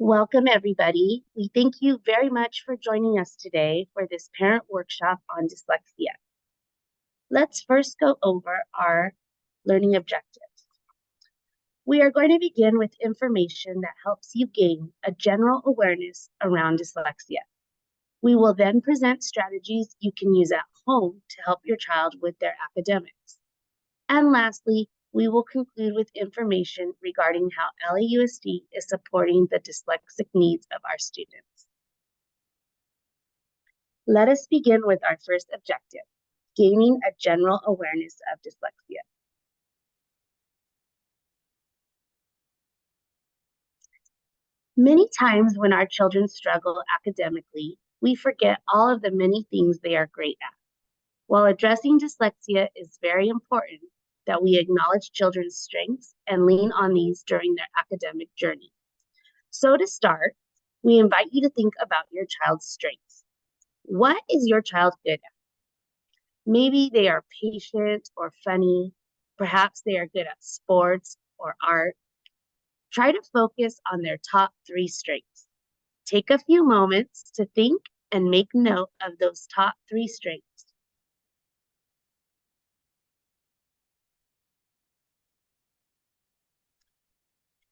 Welcome, everybody. We thank you very much for joining us today for this parent workshop on dyslexia. Let's first go over our learning objectives. We are going to begin with information that helps you gain a general awareness around dyslexia. We will then present strategies you can use at home to help your child with their academics. And lastly, we will conclude with information regarding how LAUSD is supporting the dyslexic needs of our students. Let us begin with our first objective, gaining a general awareness of dyslexia. Many times when our children struggle academically, we forget all of the many things they are great at. While addressing dyslexia is very important, that we acknowledge children's strengths and lean on these during their academic journey. So to start, we invite you to think about your child's strengths. What is your child good at? Maybe they are patient or funny. Perhaps they are good at sports or art. Try to focus on their top 3 strengths. Take a few moments to think and make note of those top 3 strengths.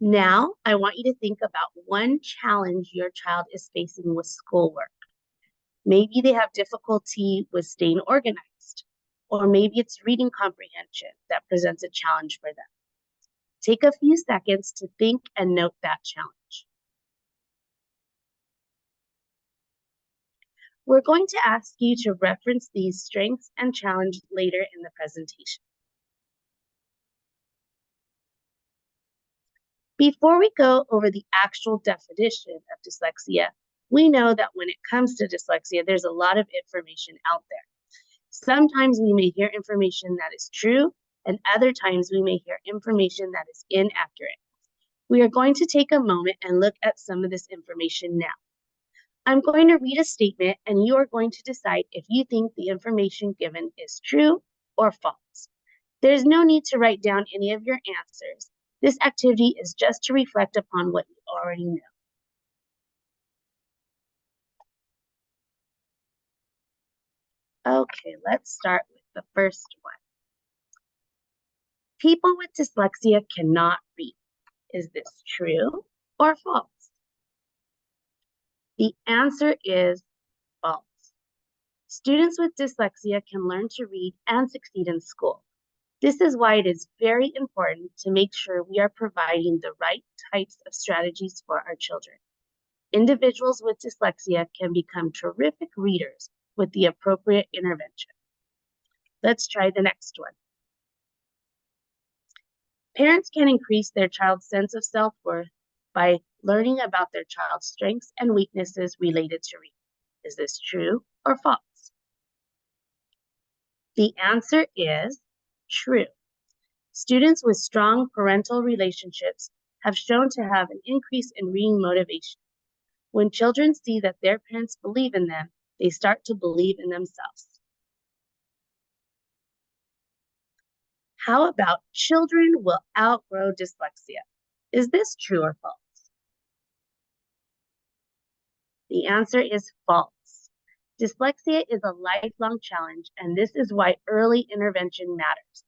Now, I want you to think about one challenge your child is facing with schoolwork. Maybe they have difficulty with staying organized, or maybe it's reading comprehension that presents a challenge for them. Take a few seconds to think and note that challenge. We're going to ask you to reference these strengths and challenges later in the presentation. Before we go over the actual definition of dyslexia, we know that when it comes to dyslexia, there's a lot of information out there. Sometimes we may hear information that is true, and other times we may hear information that is inaccurate. We are going to take a moment and look at some of this information now. I'm going to read a statement, and you are going to decide if you think the information given is true or false. There's no need to write down any of your answers. This activity is just to reflect upon what you already know. Okay, let's start with the first one. People with dyslexia cannot read. Is this true or false? The answer is false. Students with dyslexia can learn to read and succeed in school. This is why it is very important to make sure we are providing the right types of strategies for our children. Individuals with dyslexia can become terrific readers with the appropriate intervention. Let's try the next one. Parents can increase their child's sense of self-worth by learning about their child's strengths and weaknesses related to reading. Is this true or false? The answer is true. Students with strong parental relationships have shown to have an increase in reading motivation. When children see that their parents believe in them, they start to believe in themselves. How about children will outgrow dyslexia? Is this true or false? The answer is false. Dyslexia is a lifelong challenge, and this is why early intervention matters.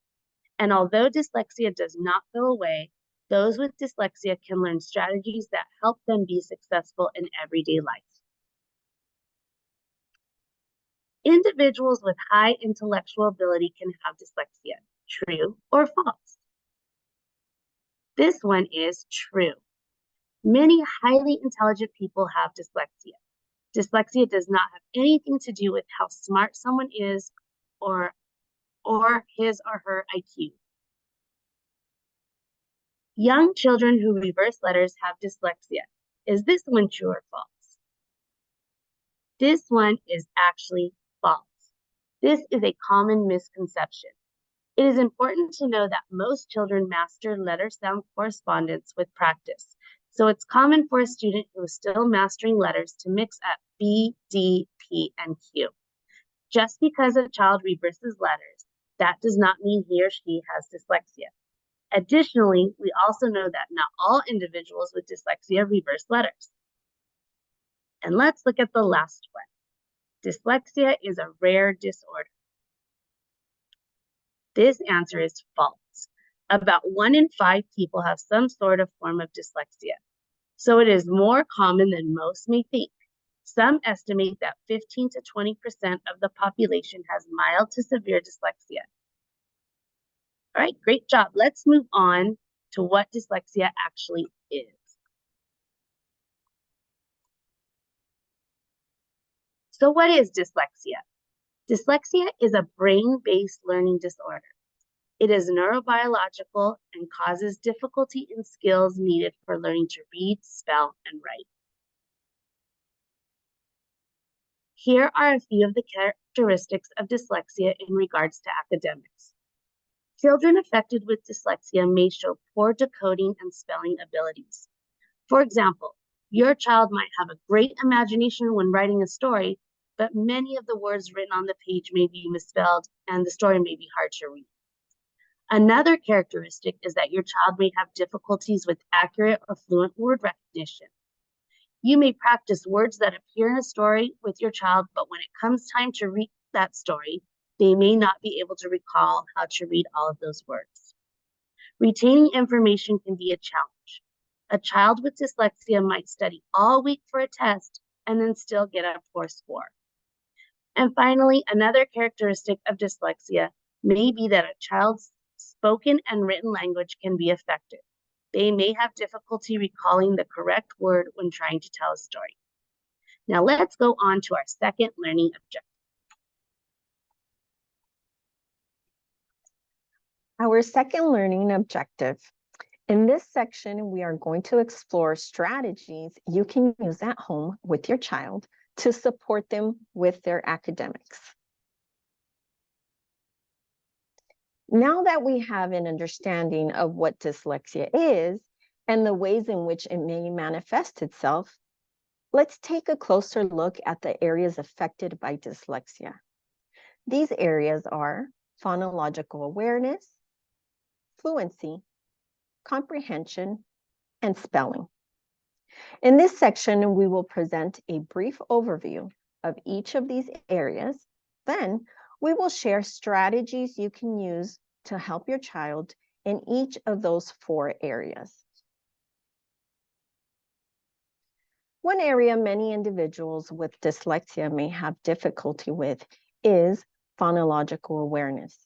And although dyslexia does not go away, those with dyslexia can learn strategies that help them be successful in everyday life. Individuals with high intellectual ability can have dyslexia. True or false? This one is true. Many highly intelligent people have dyslexia. Dyslexia does not have anything to do with how smart someone is or his or her IQ. Young children who reverse letters have dyslexia. Is this one true or false? This one is actually false. This is a common misconception. It is important to know that most children master letter-sound correspondence with practice. So it's common for a student who is still mastering letters to mix up B, D, P, and Q. Just because a child reverses letters, that does not mean he or she has dyslexia. Additionally, we also know that not all individuals with dyslexia reverse letters. And let's look at the last one. Dyslexia is a rare disorder. This answer is false. About 1 in 5 people have some sort of form of dyslexia, so it is more common than most may think. Some estimate that 15 to 20% of the population has mild to severe dyslexia. All right, great job. Let's move on to what dyslexia actually is. So what is dyslexia? Dyslexia is a brain-based learning disorder. It is neurobiological and causes difficulty in skills needed for learning to read, spell, and write. Here are a few of the characteristics of dyslexia in regards to academics. Children affected with dyslexia may show poor decoding and spelling abilities. For example, your child might have a great imagination when writing a story, but many of the words written on the page may be misspelled and the story may be hard to read. Another characteristic is that your child may have difficulties with accurate or fluent word recognition. You may practice words that appear in a story with your child, but when it comes time to read that story, they may not be able to recall how to read all of those words. Retaining information can be a challenge. A child with dyslexia might study all week for a test and then still get a poor score. And finally, another characteristic of dyslexia may be that a child's spoken and written language can be affected. They may have difficulty recalling the correct word when trying to tell a story. Now let's go on to our second learning objective. Our second learning objective. In this section, we are going to explore strategies you can use at home with your child to support them with their academics. Now that we have an understanding of what dyslexia is and the ways in which it may manifest itself, let's take a closer look at the areas affected by dyslexia. These areas are phonological awareness, fluency, comprehension, and spelling. In this section, we will present a brief overview of each of these areas. Then we will share strategies you can use to help your child in each of those 4 areas. One area many individuals with dyslexia may have difficulty with is phonological awareness,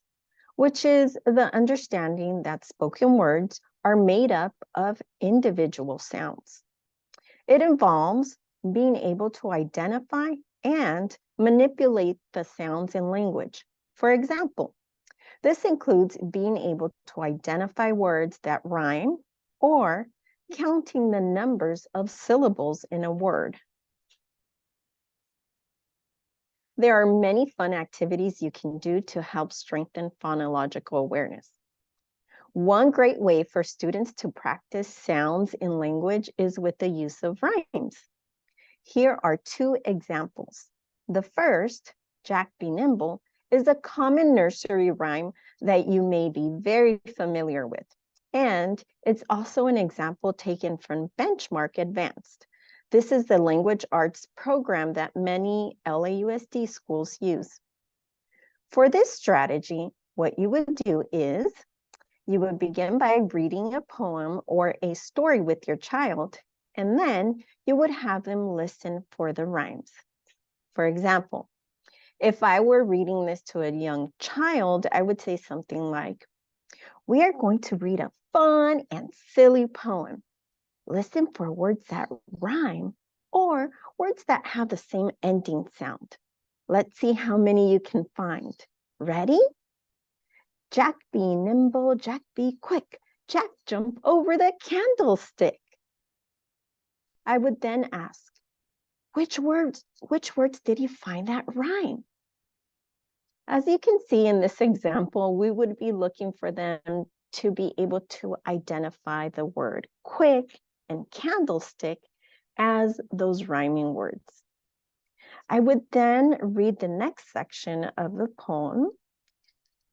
which is the understanding that spoken words are made up of individual sounds. It involves being able to identify and manipulate the sounds in language. For example, this includes being able to identify words that rhyme or counting the numbers of syllables in a word. There are many fun activities you can do to help strengthen phonological awareness. One great way for students to practice sounds in language is with the use of rhymes. Here are 2 examples. The first, Jack Be Nimble, is a common nursery rhyme that you may be very familiar with. And it's also an example taken from Benchmark Advanced. This is the language arts program that many LAUSD schools use. For this strategy, what you would do is you would begin by reading a poem or a story with your child, and then you would have them listen for the rhymes. For example, if I were reading this to a young child, I would say something like, "We are going to read a fun and silly poem. Listen for words that rhyme or words that have the same ending sound. Let's see how many you can find. Ready? Jack be nimble, Jack be quick, Jack jump over the candlestick." I would then ask, which words did you find that rhyme? As you can see in this example, we would be looking for them to be able to identify the word quick and candlestick as those rhyming words. I would then read the next section of the poem.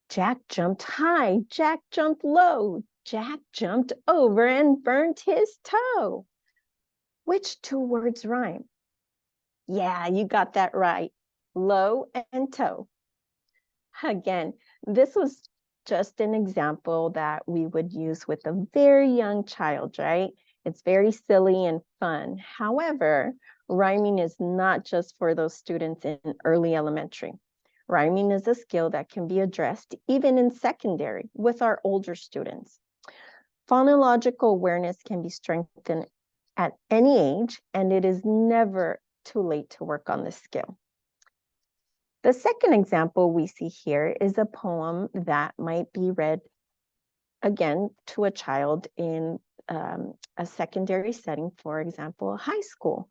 Jack jumped high, Jack jumped low, Jack jumped over and burnt his toe. Which 2 words rhyme? Yeah, you got that right. Low and toe. Again, this was just an example that we would use with a very young child, right? It's very silly and fun. However, rhyming is not just for those students in early elementary. Rhyming is a skill that can be addressed even in secondary with our older students. Phonological awareness can be strengthened at any age, and it is never too late to work on this skill. The second example we see here is a poem that might be read again to a child in a secondary setting, for example, high school.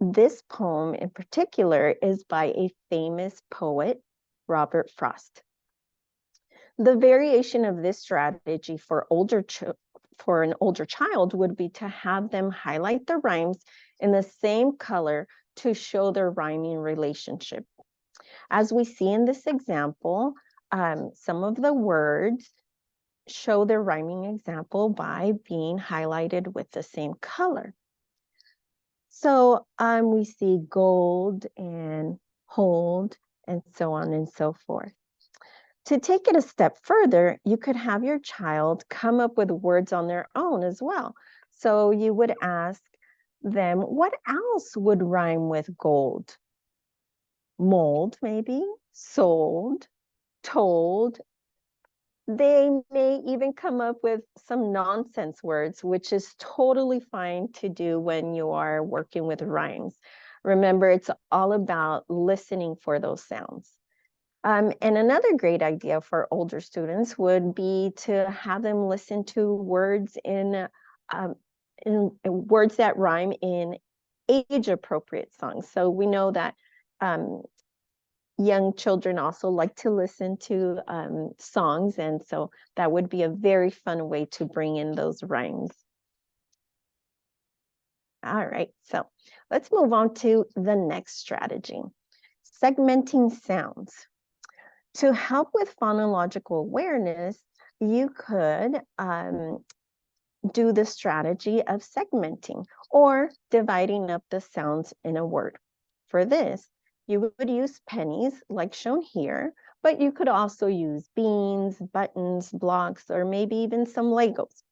This poem in particular is by a famous poet, Robert Frost. The variation of this strategy for an older child would be to have them highlight the rhymes in the same color to show their rhyming relationship. As we see in this example, some of the words show their rhyming example by being highlighted with the same color. So we see gold and hold and so on and so forth. To take it a step further, you could have your child come up with words on their own as well. So you would ask them, what else would rhyme with gold? Mold, maybe, sold, told. They may even come up with some nonsense words, which is totally fine to do when you are working with rhymes. Remember, it's all about listening for those sounds. And another great idea for older students would be to have them listen to words in words that rhyme in age-appropriate songs. So we know that young children also like to listen to songs, and so that would be a very fun way to bring in those rhymes. All right, so let's move on to the next strategy, segmenting sounds. To help with phonological awareness, you could do the strategy of segmenting or dividing up the sounds in a word. For this, you would use pennies like shown here, but you could also use beans, buttons, blocks, or maybe even some Legos.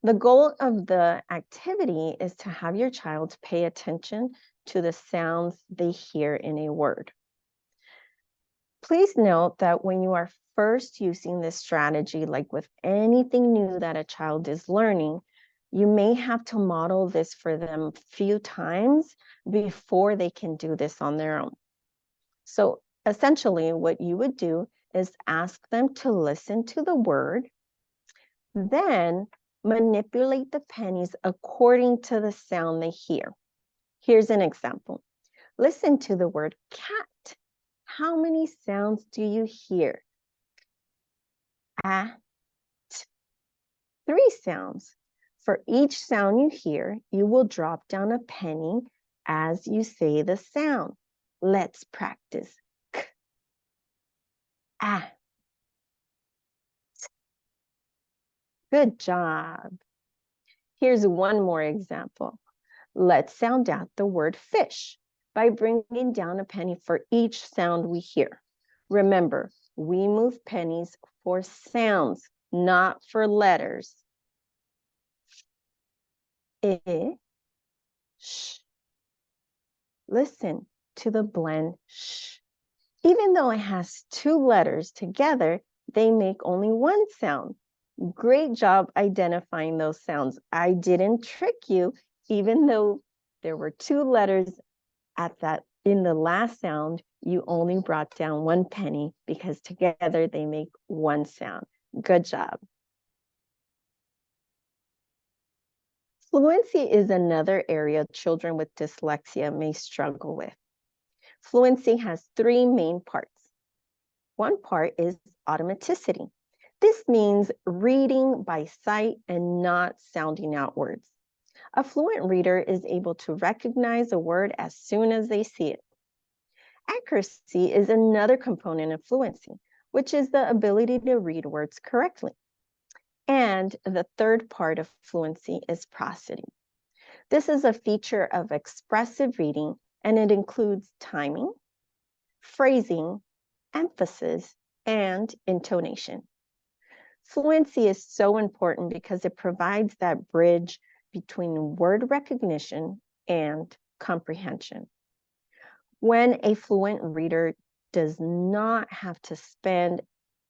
The goal of the activity is to have your child pay attention to the sounds they hear in a word. Please note that when you are first using this strategy, like with anything new that a child is learning, you may have to model this for them a few times before they can do this on their own. So essentially what you would do is ask them to listen to the word, then manipulate the pennies according to the sound they hear. Here's an example. Listen to the word cat. How many sounds do you hear? Ah, t. 3 sounds. For each sound you hear, you will drop down a penny as you say the sound. Let's practice. K, ah, t. Good job. Here's one more example. Let's sound out the word fish by bringing down a penny for each sound we hear. Remember, we move pennies for sounds, not for letters. I, sh. Listen to the blend sh. Even though it has 2 letters together, they make only 1 sound. Great job identifying those sounds. I didn't trick you, even though there were 2 letters in the last sound, you only brought down 1 penny because together they make 1 sound. Good job. Fluency is another area children with dyslexia may struggle with. Fluency has 3 main parts. One part is automaticity. This means reading by sight and not sounding out words. A fluent reader is able to recognize a word as soon as they see it. Accuracy is another component of fluency, which is the ability to read words correctly. And the third part of fluency is prosody. This is a feature of expressive reading, and it includes timing, phrasing, emphasis, and intonation. Fluency is so important because it provides that bridge between word recognition and comprehension. When a fluent reader does not have to spend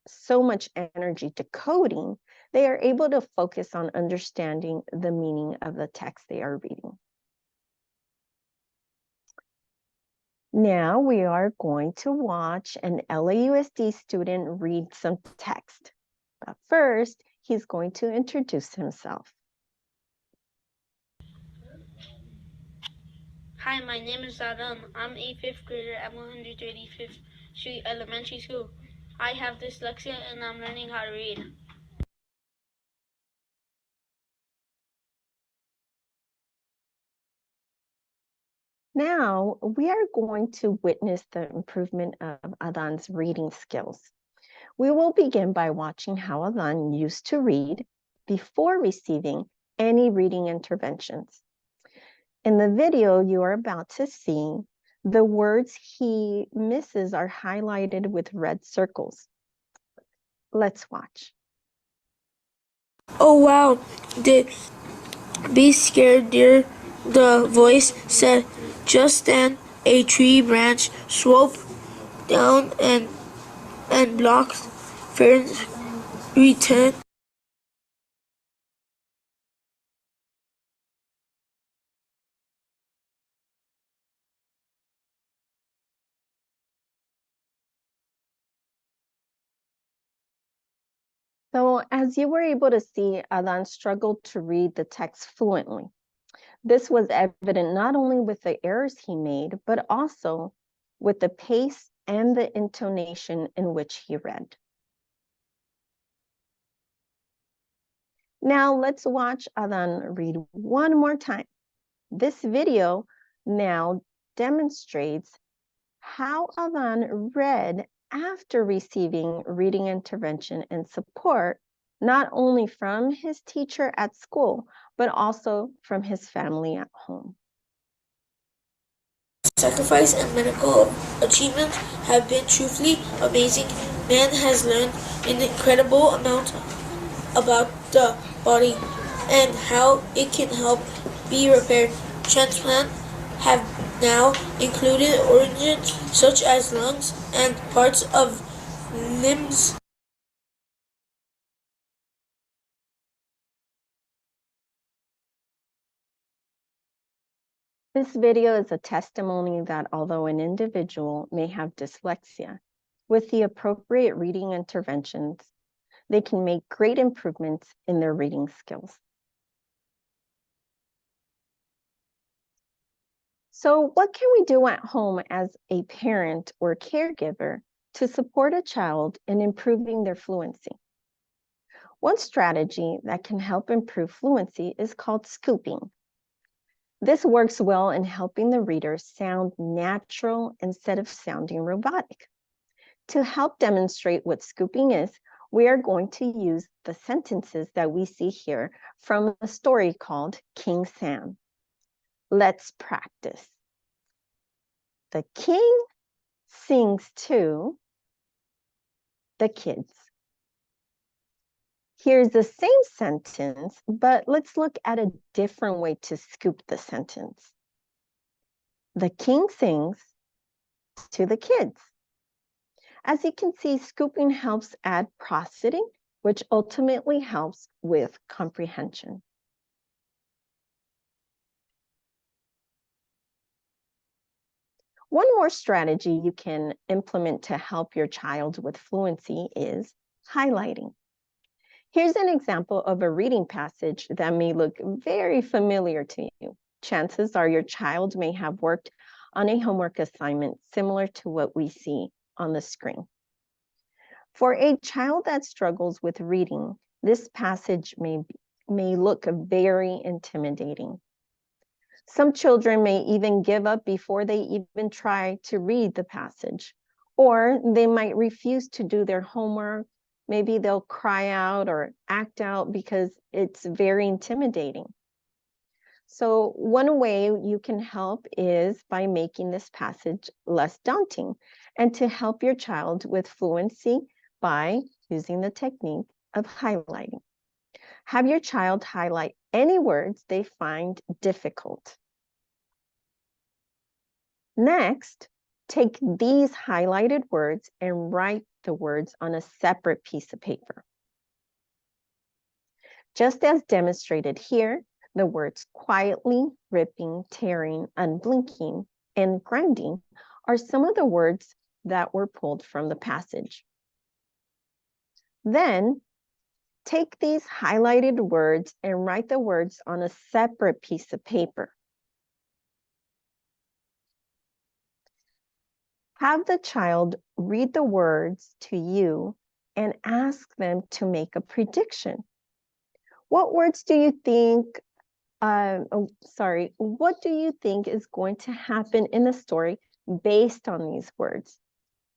so much energy decoding, they are able to focus on understanding the meaning of the text they are reading. Now we are going to watch an LAUSD student read some text. But first, he's going to introduce himself. Hi, my name is Adam. I'm a 5th grader at 135th Street Elementary School. I have dyslexia and I'm learning how to read. Now, we are going to witness the improvement of Adan's reading skills. We will begin by watching how Adan used to read before receiving any reading interventions. In the video you are about to see, the words he misses are highlighted with red circles. Let's watch. Oh wow, be scared, dear. The voice said, just then a tree branch swooped down and blocked Fern's return. So as you were able to see, Adan struggled to read the text fluently. This was evident not only with the errors he made, but also with the pace and the intonation in which he read. Now let's watch Adan read one more time. This video now demonstrates how Adan read after receiving reading intervention and support, not only from his teacher at school, but also from his family at home. Sacrifice and medical achievements have been truthfully amazing. Man has learned an incredible amount about the body and how it can help be repaired. Transplants have now included organs such as lungs and parts of limbs. This video is a testimony that although an individual may have dyslexia, with the appropriate reading interventions, they can make great improvements in their reading skills. So what can we do at home as a parent or caregiver to support a child in improving their fluency? One strategy that can help improve fluency is called scooping. This works well in helping the reader sound natural instead of sounding robotic. To help demonstrate what scooping is, we are going to use the sentences that we see here from a story called King Sam. Let's practice. The king sings to the kids. Here's the same sentence, but let's look at a different way to scoop the sentence. The king sings to the kids. As you can see, scooping helps add prosody, which ultimately helps with comprehension. One more strategy you can implement to help your child with fluency is highlighting. Here's an example of a reading passage that may look very familiar to you. Chances are your child may have worked on a homework assignment similar to what we see on the screen. For a child that struggles with reading, this passage may look very intimidating. Some children may even give up before they even try to read the passage, or they might refuse to do their homework. Maybe they'll cry out or act out because it's very intimidating. So one way you can help is by making this passage less daunting and to help your child with fluency by using the technique of highlighting. Have your child highlight any words they find difficult. Next, take these highlighted words and write the words on a separate piece of paper. Just as demonstrated here, the words quietly, ripping, tearing, unblinking, and grinding are some of the words that were pulled from the passage. Then, take these highlighted words and write the words on a separate piece of paper. Have the child read the words to you and ask them to make a prediction. What words do you think, what do you think is going to happen in the story based on these words?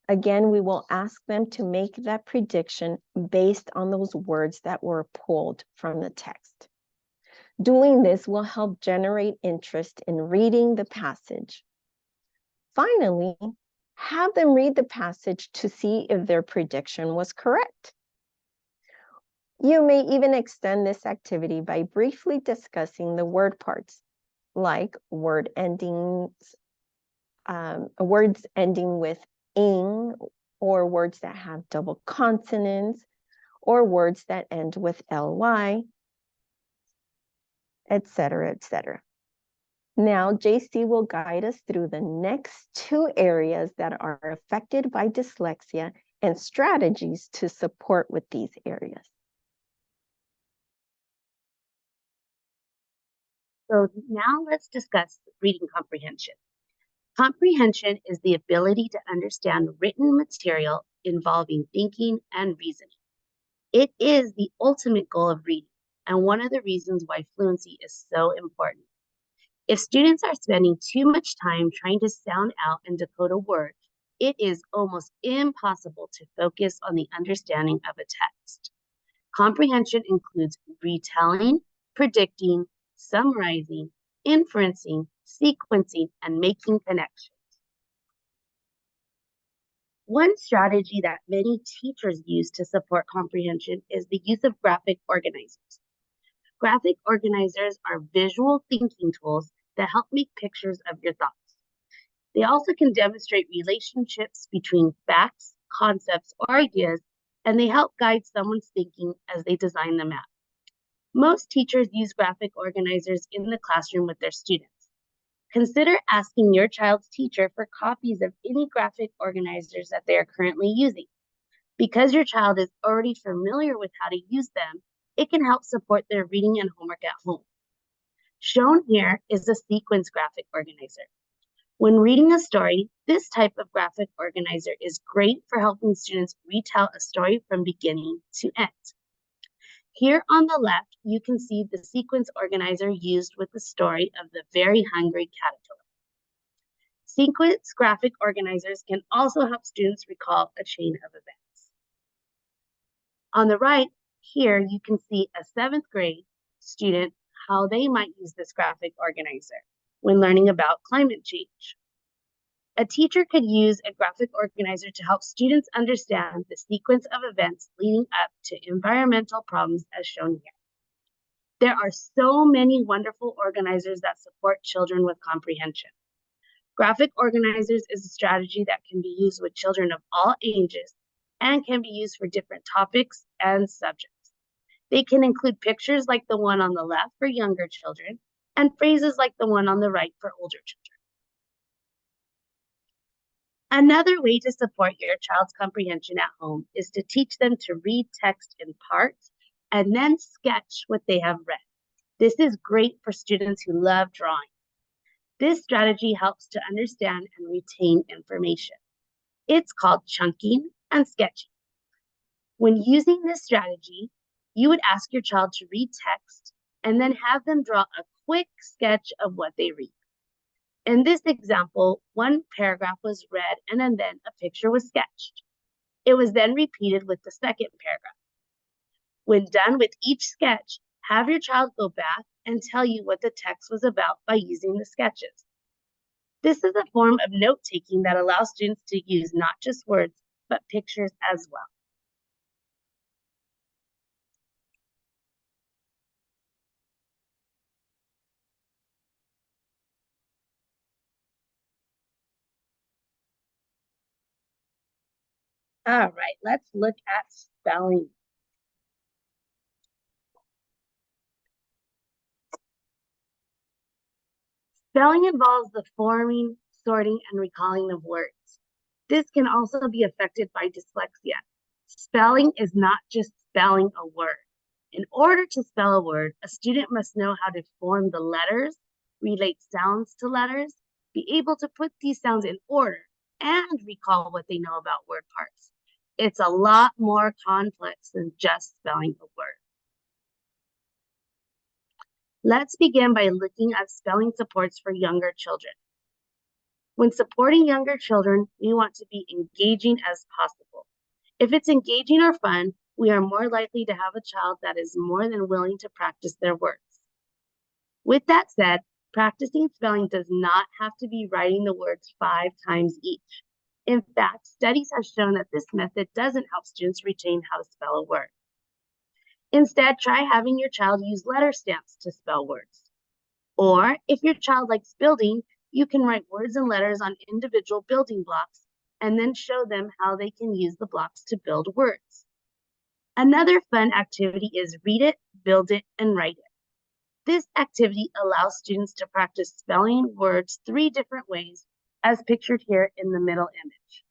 Again, we will ask them to make that prediction based on those words that were pulled from the text. Doing this will help generate interest in reading the passage. Finally, have them read the passage to see if their prediction was correct. You may even extend this activity by briefly discussing the word parts, like words ending with ing, or words that have double consonants, or words that end with ly, etc., etc. Now, JC will guide us through the next two areas that are affected by dyslexia and strategies to support with these areas. So now let's discuss reading comprehension. Comprehension is the ability to understand written material involving thinking and reasoning. It is the ultimate goal of reading, and one of the reasons why fluency is so important. If students are spending too much time trying to sound out and decode a word, it is almost impossible to focus on the understanding of a text. Comprehension includes retelling, predicting, summarizing, inferencing, sequencing, and making connections. One strategy that many teachers use to support comprehension is the use of graphic organizers. Graphic organizers are visual thinking tools that help make pictures of your thoughts. They also can demonstrate relationships between facts, concepts, or ideas, and they help guide someone's thinking as they design them out. Most teachers use graphic organizers in the classroom with their students. Consider asking your child's teacher for copies of any graphic organizers that they are currently using. Because your child is already familiar with how to use them, it can help support their reading and homework at home. Shown here is a sequence graphic organizer. When reading a story, this type of graphic organizer is great for helping students retell a story from beginning to end. Here on the left, you can see the sequence organizer used with the story of the very hungry caterpillar. Sequence graphic organizers can also help students recall a chain of events. On the right, here you can see a 7th grade student how they might use this graphic organizer when learning about climate change. A teacher could use a graphic organizer to help students understand the sequence of events leading up to environmental problems as shown here. There are so many wonderful organizers that support children with comprehension. Graphic organizers is a strategy that can be used with children of all ages and can be used for different topics and subjects. They can include pictures like the one on the left for younger children and phrases like the one on the right for older children. Another way to support your child's comprehension at home is to teach them to read text in parts and then sketch what they have read. This is great for students who love drawing. This strategy helps to understand and retain information. It's called chunking and sketching. When using this strategy, you would ask your child to read text and then have them draw a quick sketch of what they read. In this example, one paragraph was read and then a picture was sketched. It was then repeated with the second paragraph. When done with each sketch, have your child go back and tell you what the text was about by using the sketches. This is a form of note-taking that allows students to use not just words, but pictures as well. All right, let's look at spelling. Spelling involves the forming, sorting, and recalling of words. This can also be affected by dyslexia. Spelling is not just spelling a word. In order to spell a word, a student must know how to form the letters, relate sounds to letters, be able to put these sounds in order, and recall what they know about word parts. It's a lot more complex than just spelling a word. Let's begin by looking at spelling supports for younger children. When supporting younger children, we want to be engaging as possible. If it's engaging or fun, we are more likely to have a child that is more than willing to practice their words. With that said, practicing spelling does not have to be writing the words 5 times each. In fact, studies have shown that this method doesn't help students retain how to spell a word. Instead, try having your child use letter stamps to spell words. Or if your child likes building, you can write words and letters on individual building blocks and then show them how they can use the blocks to build words. Another fun activity is read it, build it, and write it. This activity allows students to practice spelling words 3 different ways, as pictured here in the middle image.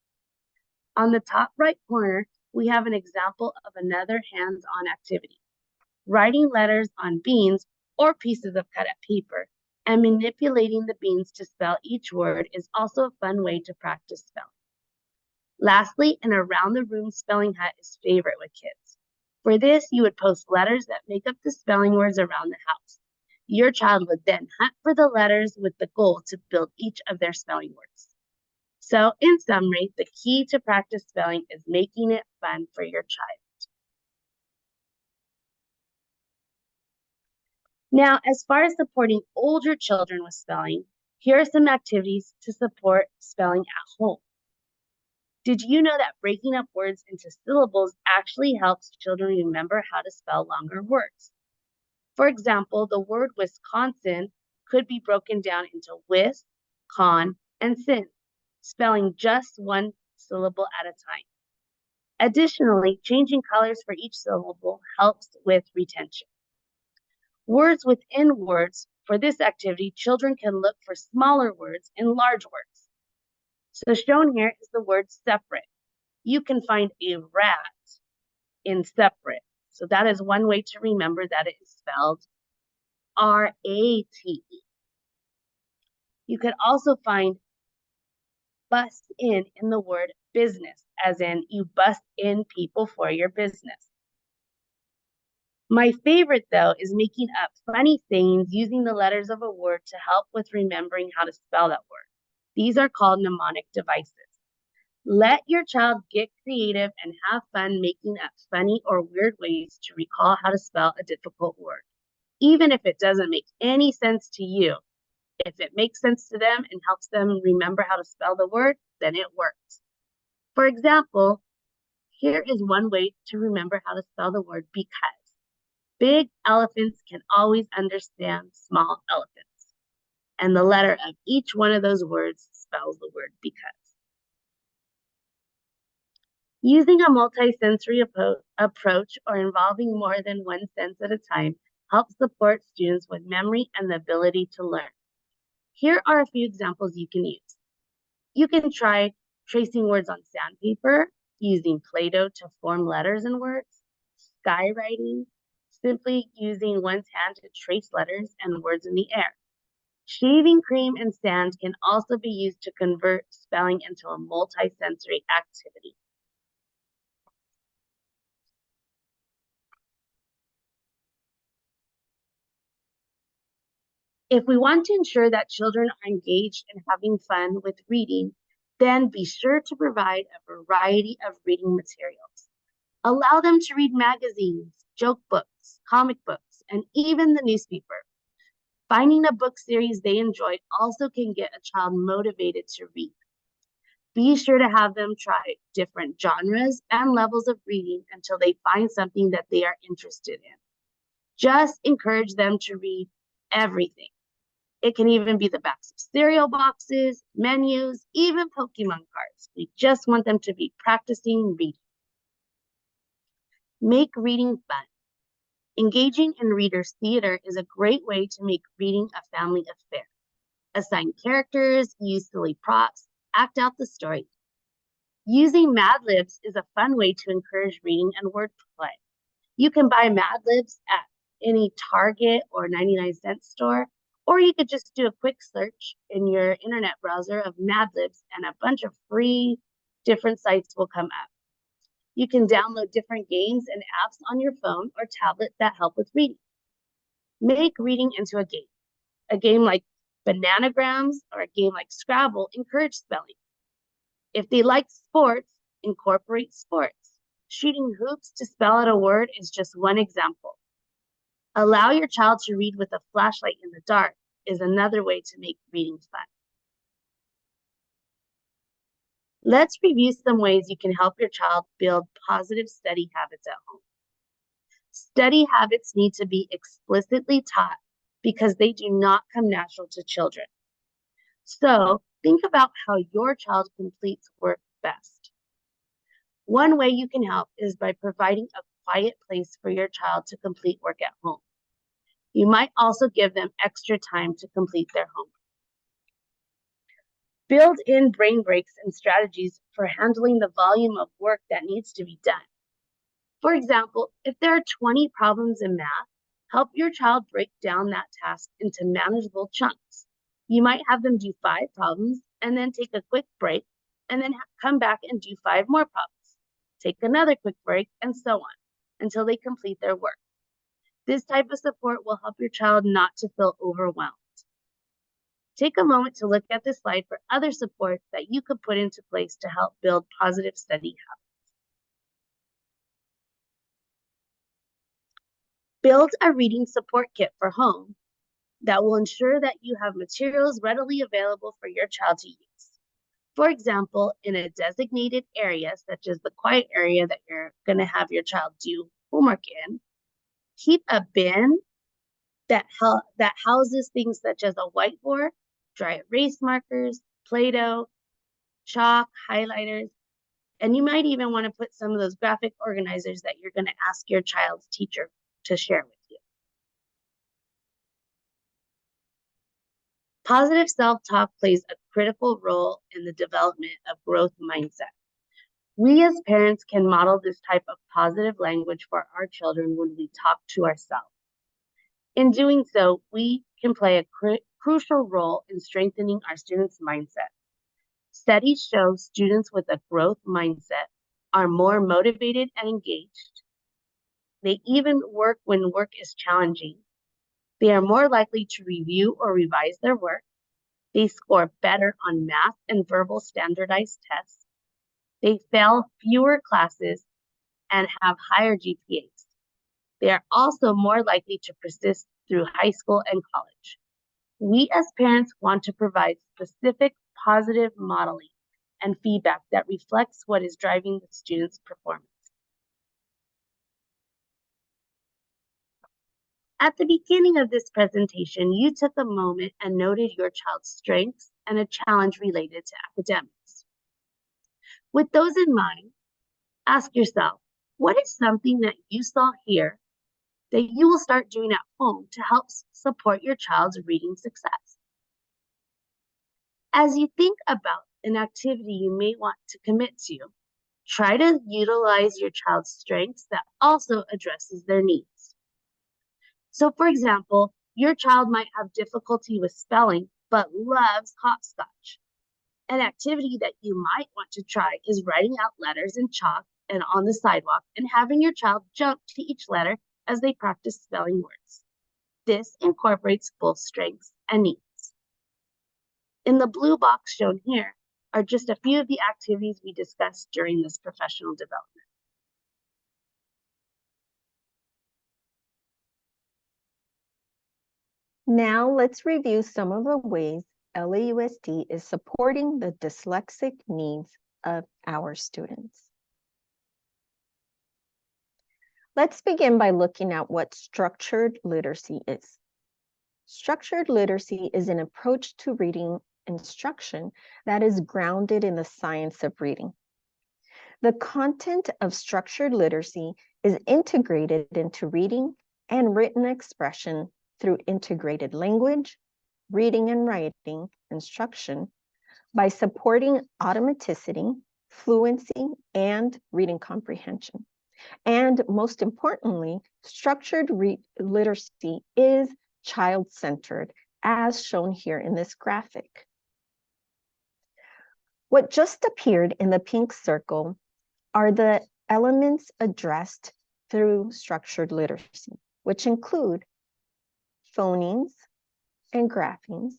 On the top right corner, we have an example of another hands-on activity. Writing letters on beans or pieces of cut up paper and manipulating the beans to spell each word is also a fun way to practice spelling. Lastly, an around-the-room spelling hut is favorite with kids. For this, you would post letters that make up the spelling words around the house. Your child would then hunt for the letters with the goal to build each of their spelling words. So, in summary, the key to practice spelling is making it fun for your child. Now, as far as supporting older children with spelling, here are some activities to support spelling at home. Did you know that breaking up words into syllables actually helps children remember how to spell longer words? For example, the word Wisconsin could be broken down into wis, con, and sin, spelling just one syllable at a time. Additionally, changing colors for each syllable helps with retention. Words within words. For this activity, children can look for smaller words in large words. So shown here is the word separate. You can find a rat in separate. So that is one way to remember that it is spelled R-A-T-E. You could also find bust in the word business, as in you bust in people for your business. My favorite, though, is making up funny sayings using the letters of a word to help with remembering how to spell that word. These are called mnemonic devices. Let your child get creative and have fun making up funny or weird ways to recall how to spell a difficult word. Even if it doesn't make any sense to you, if it makes sense to them and helps them remember how to spell the word, then it works. For example, here is one way to remember how to spell the word because. Big elephants can always understand small elephants. And the letter of each one of those words spells the word because. Using a multisensory approach or involving more than one sense at a time helps support students with memory and the ability to learn. Here are a few examples you can use. You can try tracing words on sandpaper, using Play-Doh to form letters and words, skywriting, simply using one's hand to trace letters and words in the air. Shaving cream and sand can also be used to convert spelling into a multisensory activity. If we want to ensure that children are engaged and having fun with reading, then be sure to provide a variety of reading materials. Allow them to read magazines, joke books, comic books, and even the newspaper. Finding a book series they enjoy also can get a child motivated to read. Be sure to have them try different genres and levels of reading until they find something that they are interested in. Just encourage them to read everything. It can even be the backs of cereal boxes, menus, even Pokemon cards. We just want them to be practicing reading. Make reading fun. Engaging in readers' theater is a great way to make reading a family affair. Assign characters, use silly props, act out the story. Using Mad Libs is a fun way to encourage reading and wordplay. You can buy Mad Libs at any Target or 99-cent store, or you could just do a quick search in your internet browser of Mad Libs and a bunch of free different sites will come up. You can download different games and apps on your phone or tablet that help with reading. Make reading into a game. A game like Bananagrams or a game like Scrabble encourage spelling. If they like sports, incorporate sports. Shooting hoops to spell out a word is just one example. Allow your child to read with a flashlight in the dark is another way to make reading fun. Let's review some ways you can help your child build positive study habits at home. Study habits need to be explicitly taught because they do not come natural to children. So think about how your child completes work best. One way you can help is by providing a quiet place for your child to complete work at home. You might also give them extra time to complete their homework. Build in brain breaks and strategies for handling the volume of work that needs to be done. For example, if there are 20 problems in math, help your child break down that task into manageable chunks. You might have them do 5 problems and then take a quick break and then come back and do 5 more problems. Take another quick break and so on until they complete their work. This type of support will help your child not to feel overwhelmed. Take a moment to look at this slide for other supports that you could put into place to help build positive study habits. Build a reading support kit for home that will ensure that you have materials readily available for your child to use. For example, in a designated area, such as the quiet area that you're going to have your child do homework in, keep a bin that houses things such as a whiteboard, dry erase markers, Play-Doh, chalk, highlighters, and you might even want to put some of those graphic organizers that you're going to ask your child's teacher to share with you. Positive self-talk plays a critical role in the development of growth mindset. We as parents can model this type of positive language for our children when we talk to ourselves. In doing so, we can play a crucial role in strengthening our students' mindset. Studies show students with a growth mindset are more motivated and engaged. They even work when work is challenging. They are more likely to review or revise their work. They score better on math and verbal standardized tests. They fail fewer classes and have higher GPAs. They are also more likely to persist through high school and college. We as parents want to provide specific positive modeling and feedback that reflects what is driving the student's performance. At the beginning of this presentation, you took a moment and noted your child's strengths and a challenge related to academics. With those in mind, ask yourself, what is something that you saw here that you will start doing at home to help support your child's reading success? As you think about an activity you may want to commit to, try to utilize your child's strengths that also addresses their needs. So for example, your child might have difficulty with spelling, but loves hopscotch. An activity that you might want to try is writing out letters in chalk and on the sidewalk and having your child jump to each letter as they practice spelling words. This incorporates both strengths and needs. In the blue box shown here are just a few of the activities we discussed during this professional development. Now let's review some of the ways LAUSD is supporting the dyslexic needs of our students. Let's begin by looking at what structured literacy is. Structured literacy is an approach to reading instruction that is grounded in the science of reading. The content of structured literacy is integrated into reading and written expression through integrated language, reading and writing instruction by supporting automaticity, fluency, and reading comprehension. And most importantly, structured literacy is child-centered, as shown here in this graphic. What just appeared in the pink circle are the elements addressed through structured literacy, which include phonemes and graphemes,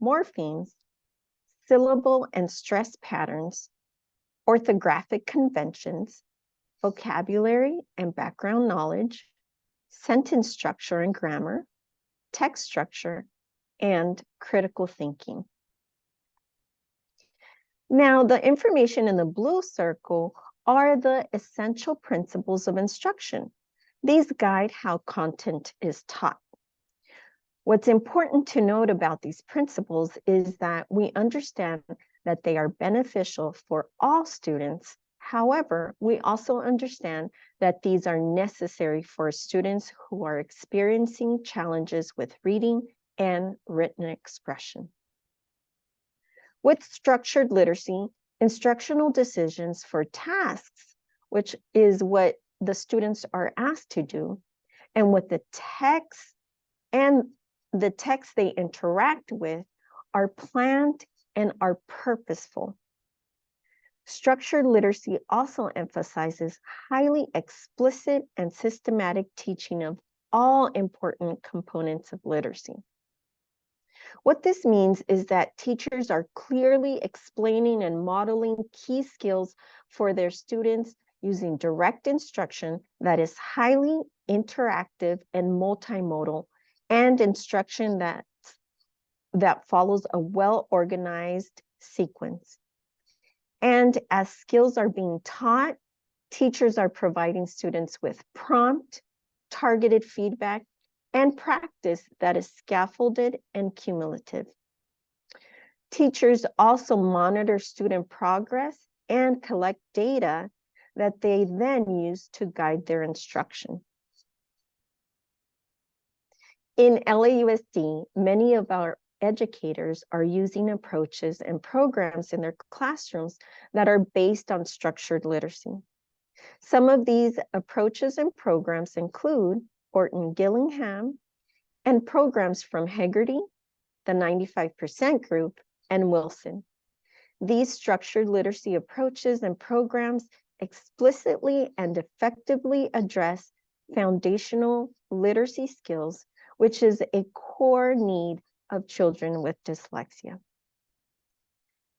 morphemes, syllable and stress patterns, orthographic conventions, vocabulary and background knowledge, sentence structure and grammar, text structure, and critical thinking. Now, the information in the blue circle are the essential principles of instruction. These guide how content is taught. What's important to note about these principles is that we understand that they are beneficial for all students. However, we also understand that these are necessary for students who are experiencing challenges with reading and written expression. With structured literacy, instructional decisions for tasks, which is what the students are asked to do, and with the text they interact with are planned and are purposeful. Structured literacy also emphasizes highly explicit and systematic teaching of all important components of literacy. What this means is that teachers are clearly explaining and modeling key skills for their students using direct instruction that is highly interactive and multimodal, and instruction that follows a well-organized sequence. And as skills are being taught, teachers are providing students with prompt, targeted feedback, and practice that is scaffolded and cumulative. Teachers also monitor student progress and collect data that they then use to guide their instruction. In LAUSD, many of our educators are using approaches and programs in their classrooms that are based on structured literacy. Some of these approaches and programs include Orton-Gillingham and programs from Hegarty, the 95% group, and Wilson. These structured literacy approaches and programs explicitly and effectively address foundational literacy skills, which is a core need of children with dyslexia.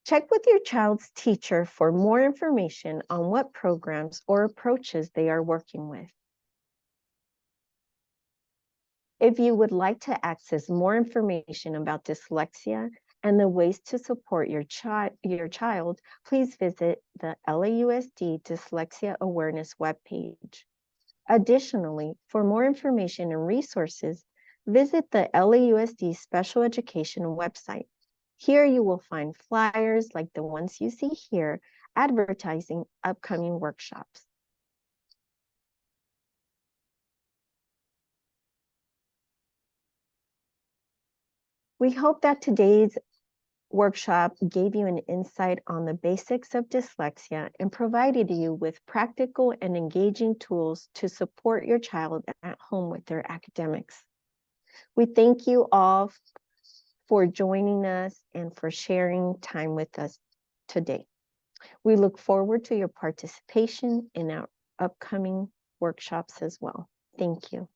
Check with your child's teacher for more information on what programs or approaches they are working with. If you would like to access more information about dyslexia and the ways to support your child, please visit the LAUSD Dyslexia Awareness webpage. Additionally, for more information and resources, visit the LAUSD Special Education website. Here you will find flyers like the ones you see here, advertising upcoming workshops. We hope that today's workshop gave you an insight on the basics of dyslexia and provided you with practical and engaging tools to support your child at home with their academics. We thank you all for joining us and for sharing time with us today. We look forward to your participation in our upcoming workshops as well. Thank you.